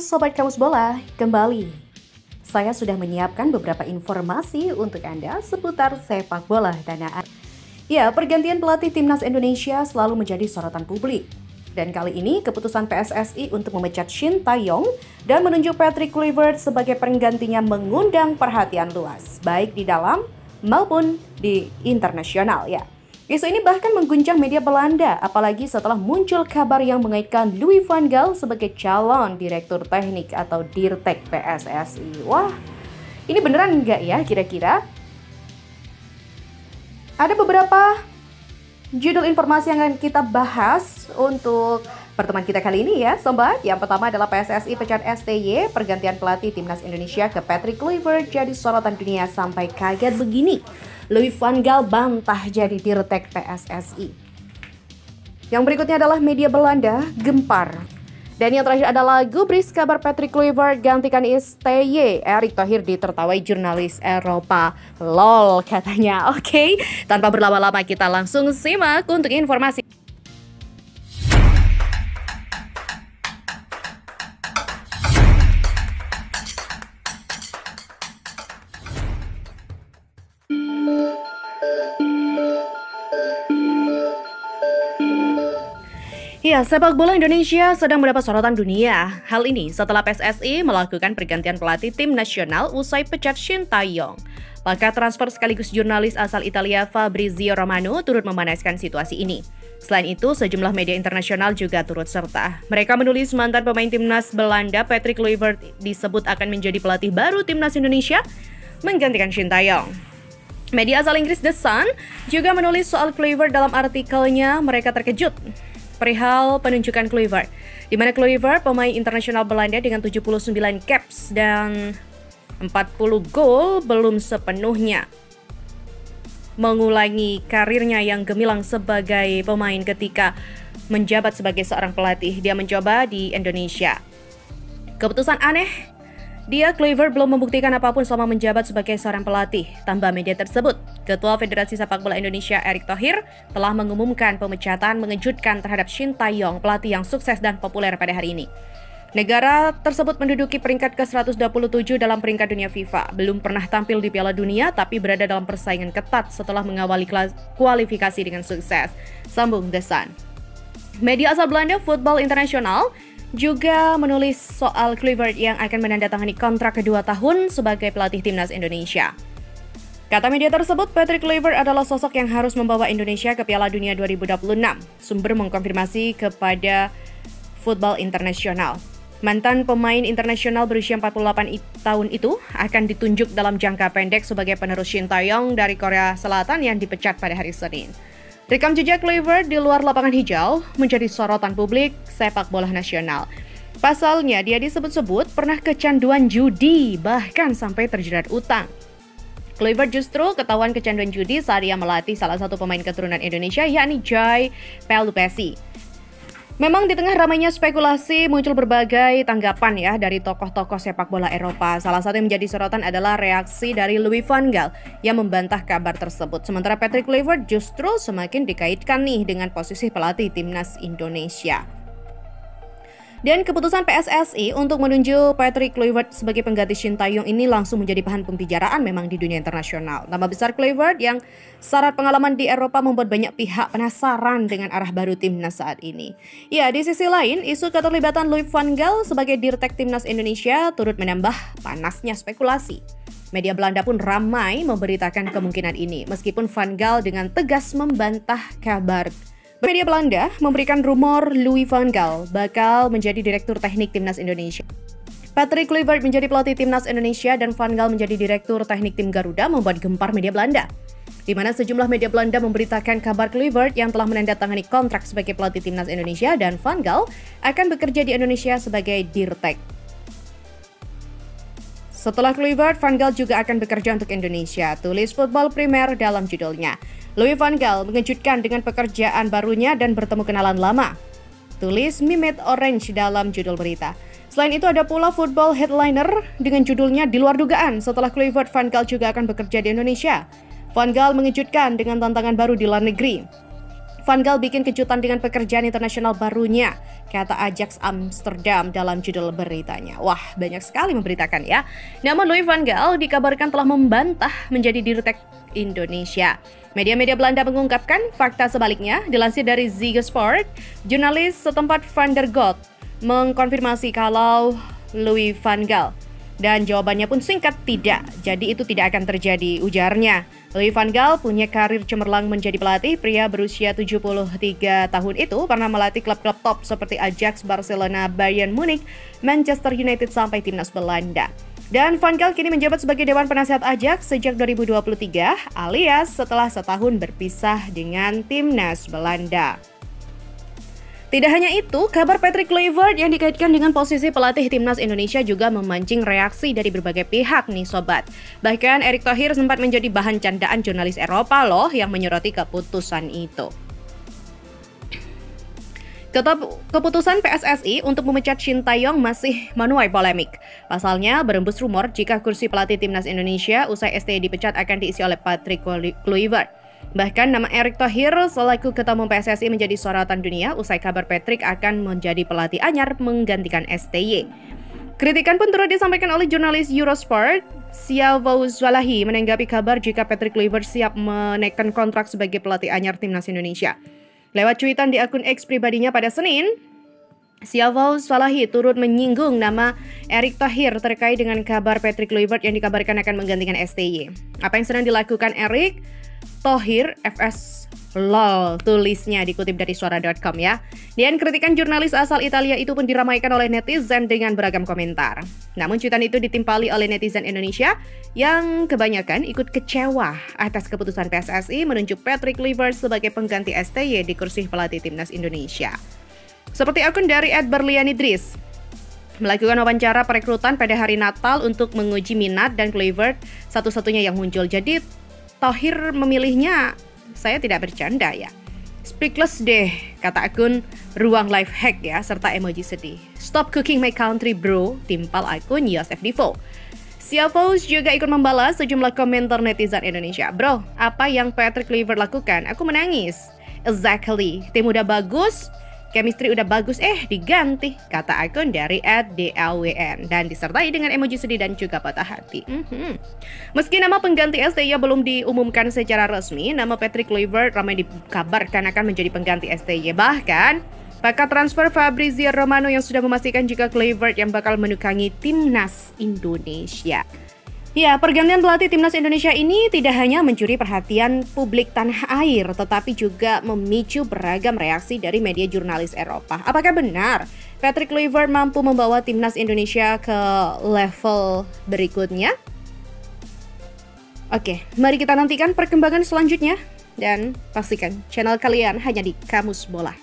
Sobat Kamus Bola, kembali. Saya sudah menyiapkan beberapa informasi untuk Anda seputar sepak bola tanah air. Ya, pergantian pelatih Timnas Indonesia selalu menjadi sorotan publik. Dan kali ini keputusan PSSI untuk memecat Shin Tae-yong dan menunjuk Patrick Kluivert sebagai penggantinya mengundang perhatian luas, baik di dalam maupun di internasional ya. Isu ini bahkan mengguncang media Belanda, apalagi setelah muncul kabar yang mengaitkan Louis van Gaal sebagai calon direktur teknik atau Dirtek PSSI. Wah, ini beneran nggak ya kira-kira? Ada beberapa judul informasi yang akan kita bahas untuk pertemuan kita kali ini ya, Sobat. Yang pertama adalah PSSI pecat STY, pergantian pelatih Timnas Indonesia ke Patrick Kluivert jadi sorotan dunia sampai kaget begini. Louis van Gaal bantah jadi Dirtek PSSI. Yang berikutnya adalah media Belanda gempar. Dan yang terakhir adalah gubris kabar Patrick Kluivert gantikan STY. Erick Thohir ditertawai jurnalis Eropa. Lol katanya. Oke, tanpa berlama-lama kita langsung simak untuk informasi. Ya, sepak bola Indonesia sedang mendapat sorotan dunia. Hal ini setelah PSSI melakukan pergantian pelatih tim nasional usai pecat Shin Tae-yong. Pakar transfer sekaligus jurnalis asal Italia Fabrizio Romano turut memanaskan situasi ini. Selain itu, sejumlah media internasional juga turut serta. Mereka menulis mantan pemain timnas Belanda Patrick Kluivert disebut akan menjadi pelatih baru timnas Indonesia menggantikan Shin Tae-yong. Media asal Inggris The Sun juga menulis soal Kluivert dalam artikelnya. Mereka terkejut perihal penunjukan Kluivert, di mana Kluivert pemain internasional Belanda dengan 79 caps dan 40 gol belum sepenuhnya mengulangi karirnya yang gemilang sebagai pemain ketika menjabat sebagai seorang pelatih. Dia mencoba di Indonesia. Keputusan aneh, Kluivert belum membuktikan apapun selama menjabat sebagai seorang pelatih. Tambah media tersebut, Ketua Federasi Sepak Bola Indonesia Erick Thohir telah mengumumkan pemecatan mengejutkan terhadap Shin Tae-yong, pelatih yang sukses dan populer pada hari ini. Negara tersebut menduduki peringkat ke-127 dalam peringkat dunia FIFA. Belum pernah tampil di Piala Dunia, tapi berada dalam persaingan ketat setelah mengawali kualifikasi dengan sukses. Sambung The Sun. Media asal Belanda Football International juga menulis soal Kluivert yang akan menandatangani kontrak kedua tahun sebagai pelatih timnas Indonesia. Kata media tersebut, Patrick Kluivert adalah sosok yang harus membawa Indonesia ke Piala Dunia 2026. Sumber mengkonfirmasi kepada Football International. Mantan pemain internasional berusia 48 tahun itu akan ditunjuk dalam jangka pendek sebagai penerus Shin Tae-yong dari Korea Selatan yang dipecat pada hari Senin. Rekam jejak Kluivert di luar lapangan hijau menjadi sorotan publik sepak bola nasional. Pasalnya, dia disebut-sebut pernah kecanduan judi, bahkan sampai terjerat utang. Kluivert justru ketahuan kecanduan judi saat ia melatih salah satu pemain keturunan Indonesia, yakni Joy Pelupessy. Memang di tengah ramainya spekulasi muncul berbagai tanggapan ya dari tokoh-tokoh sepak bola Eropa. Salah satu yang menjadi sorotan adalah reaksi dari Louis van Gaal yang membantah kabar tersebut. Sementara Patrick Kluivert justru semakin dikaitkan nih dengan posisi pelatih timnas Indonesia. Dan keputusan PSSI untuk menunjuk Patrick Kluivert sebagai pengganti Shin Tae-yong ini langsung menjadi bahan pembicaraan memang di dunia internasional. Nama besar Kluivert yang syarat pengalaman di Eropa membuat banyak pihak penasaran dengan arah baru timnas saat ini. Ya, di sisi lain, isu keterlibatan Louis van Gaal sebagai Dirtek Timnas Indonesia turut menambah panasnya spekulasi. Media Belanda pun ramai memberitakan kemungkinan ini, meskipun Van Gaal dengan tegas membantah kabar. Media Belanda memberikan rumor Louis van Gaal bakal menjadi direktur teknik timnas Indonesia. Patrick Kluivert menjadi pelatih timnas Indonesia dan Van Gaal menjadi direktur teknik tim Garuda membuat gempar media Belanda. Di mana sejumlah media Belanda memberitakan kabar Kluivert yang telah menandatangani kontrak sebagai pelatih timnas Indonesia dan Van Gaal akan bekerja di Indonesia sebagai Dirtek. Setelah Kluivert, Van Gaal juga akan bekerja untuk Indonesia, tulis Football Premier dalam judulnya. Louis van Gaal mengejutkan dengan pekerjaan barunya dan bertemu kenalan lama, tulis Mehmet Orange dalam judul berita. Selain itu ada pula Football Headliner dengan judulnya Di Luar Dugaan. Setelah Kluivert, Van Gaal juga akan bekerja di Indonesia. Van Gaal mengejutkan dengan tantangan baru di luar negeri. Van Gaal bikin kejutan dengan pekerjaan internasional barunya, kata Ajax Amsterdam dalam judul beritanya. Wah, banyak sekali memberitakan ya. Namun Louis van Gaal dikabarkan telah membantah menjadi dirut Indonesia. Media-media Belanda mengungkapkan fakta sebaliknya. Dilansir dari Ziggo Sport, jurnalis setempat Van der Goot mengkonfirmasi kalau Louis van Gaal. Dan jawabannya pun singkat, tidak. Jadi itu tidak akan terjadi, ujarnya. Louis van Gaal punya karir cemerlang menjadi pelatih. Pria berusia 73 tahun itu pernah melatih klub-klub top seperti Ajax, Barcelona, Bayern Munich, Manchester United sampai timnas Belanda. Dan Van Gaal kini menjabat sebagai Dewan Penasihat Ajax sejak 2023, alias setelah setahun berpisah dengan timnas Belanda. Tidak hanya itu, kabar Patrick Kluivert yang dikaitkan dengan posisi pelatih timnas Indonesia juga memancing reaksi dari berbagai pihak nih sobat. Bahkan Erick Thohir sempat menjadi bahan candaan jurnalis Eropa loh yang menyoroti keputusan itu. Keputusan PSSI untuk memecat Shin Tae-yong masih menuai polemik. Pasalnya, berembus rumor jika kursi pelatih timnas Indonesia usai STY dipecat akan diisi oleh Patrick Kluivert. Bahkan nama Erick Thohir selaku ketua umum PSSI menjadi sorotan dunia usai kabar Patrick akan menjadi pelatih anyar menggantikan STY. Kritikan pun turut disampaikan oleh jurnalis Eurosport, Siavo Zwalahi menanggapi kabar jika Patrick Kluivert siap menaikkan kontrak sebagai pelatih anyar timnas Indonesia. Lewat cuitan di akun X pribadinya pada Senin, Siavo Zwalahi turut menyinggung nama Erick Thohir terkait dengan kabar Patrick Kluivert yang dikabarkan akan menggantikan STY. Apa yang sedang dilakukan Erick Thohir FS LOL, tulisnya dikutip dari suara.com ya. Dan kritikan jurnalis asal Italia itu pun diramaikan oleh netizen dengan beragam komentar. Namun cuitan itu ditimpali oleh netizen Indonesia yang kebanyakan ikut kecewa atas keputusan PSSI menunjuk Patrick Kluivert sebagai pengganti STY di kursi pelatih timnas Indonesia. Seperti akun dari @berlianidris melakukan wawancara perekrutan pada hari Natal untuk menguji minat dan Kluivert satu-satunya yang muncul. Jadi Thohir memilihnya, saya tidak bercanda ya. Speechless deh, kata akun Ruang Life Hack ya, serta emoji sedih. Stop cooking my country bro, timpal akun Yosef Divo. Siavos juga ikut membalas sejumlah komentar netizen Indonesia. Bro, apa yang Patrick Kluivert lakukan? Aku menangis. Exactly, tim udah bagus, chemistry udah bagus, diganti, kata akun dari @DLWN dan disertai dengan emoji sedih dan juga patah hati. Meski nama pengganti STY belum diumumkan secara resmi, nama Patrick Kluivert ramai dikabarkan akan menjadi pengganti STY. Bahkan, pakar transfer Fabrizio Romano yang sudah memastikan jika Kluivert yang bakal menukangi timnas Indonesia. Ya, pergantian pelatih timnas Indonesia ini tidak hanya mencuri perhatian publik tanah air, tetapi juga memicu beragam reaksi dari media jurnalis Eropa. Apakah benar Patrick Kluivert mampu membawa timnas Indonesia ke level berikutnya? Oke, mari kita nantikan perkembangan selanjutnya. Dan pastikan channel kalian hanya di Kamus Bola.